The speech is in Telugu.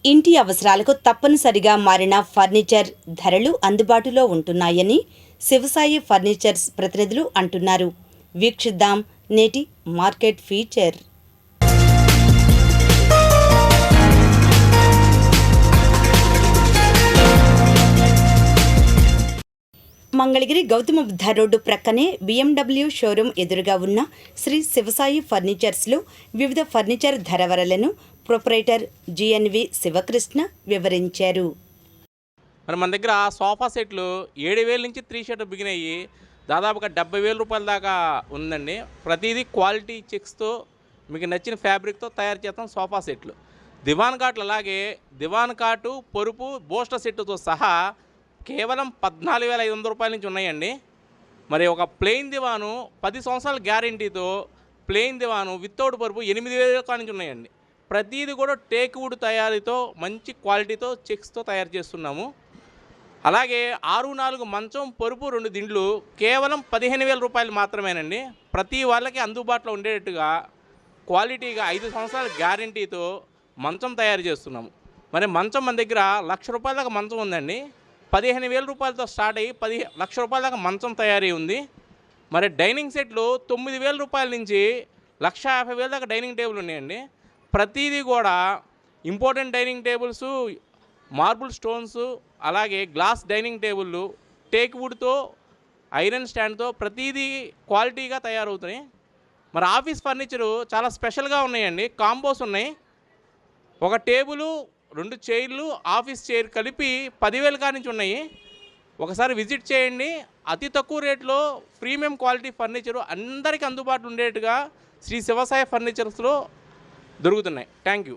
ఇంటి అవసరాలకు తప్పనిసరిగా మారిన ఫర్నిచర్ ధరలు అందుబాటులో ఉంటున్నాయని శివసాయి ఫర్నిచర్స్ ప్రతినిధులు అంటున్నారు. వీక్షిద్దాం నేటి market feature. Mangalagiri Gautama Buddha road ప్రక్కనే BMW షోరూం ఎదురుగా ఉన్న శ్రీ శివసాయి ఫర్నిచర్స్లో వివిధ ఫర్నిచర్ ధరవరలను ప్రొపరైటర్ GNV శివకృష్ణ వివరించారు. మన దగ్గర సోఫా సెట్లు 7,000 నుంచి 3 షీట్ బిగిన్ అయ్యి దాదాపుగా 70,000 రూపాయల దాకా ఉందండి. ప్రతిదీ క్వాలిటీ చెక్స్తో మీకు నచ్చిన ఫ్యాబ్రిక్తో తయారు చేస్తాం సోఫా సెట్లు. దివాన్ కాట్లు అలాగే దివాన్ కాటు పొరుపు బోస్టర్ సెట్తో సహా కేవలం 14,500 రూపాయల నుంచి ఉన్నాయండి. మరి ఒక ప్లెయిన్ దివాను 10 సంవత్సరాల గ్యారంటీతో ప్లెయిన్ దివాను వితౌట్ పరుపు 8,000 కాడ నుంచి ఉన్నాయండి. ప్రతిదీ కూడా టేక్ వుడ్ తయారీతో మంచి క్వాలిటీతో చెక్స్తో తయారు చేస్తున్నాము. అలాగే 6x4 మంచం పరుపు 2 దిండ్లు కేవలం 15,000 రూపాయలు మాత్రమేనండి. ప్రతి వాళ్ళకి అందుబాటులో ఉండేటట్టుగా క్వాలిటీగా 5 సంవత్సరాల గ్యారంటీతో మంచం తయారు చేస్తున్నాము. మరి మంచం మన దగ్గర 1,00,000 రూపాయల దాకా మంచం ఉందండి. 15,000 రూపాయలతో స్టార్ట్ అయ్యి 10,00,000 రూపాయల దాకా మంచం తయారీ ఉంది. మరి డైనింగ్ సెట్లు 9,000 రూపాయల నుంచి 1,50,000 దాకా డైనింగ్ టేబుల్ ఉన్నాయండి. ప్రతిదీ కూడా important dining tables, marble stones, అలాగే గ్లాస్ డైనింగ్ టేబుళ్ళు, టేక్ వుడ్తో ఐరన్ స్టాండ్తో ప్రతిదీ క్వాలిటీగా తయారవుతున్నాయి. మరి ఆఫీస్ ఫర్నిచరు చాలా స్పెషల్గా ఉన్నాయండి. కాంబోస్ ఉన్నాయి. ఒక టేబులు 2 చైర్లు ఆఫీస్ చైర్ కలిపి 10,000 కాడ నుంచి ఉన్నాయి. ఒకసారి విజిట్ చేయండి. అతి తక్కువ రేట్లో ప్రీమియం క్వాలిటీ ఫర్నిచరు అందరికీ అందుబాటులో ఉండేట్టుగా శ్రీ శివసాయి ఫర్నిచర్స్లో దొరుకుతున్నాయి. Thank you.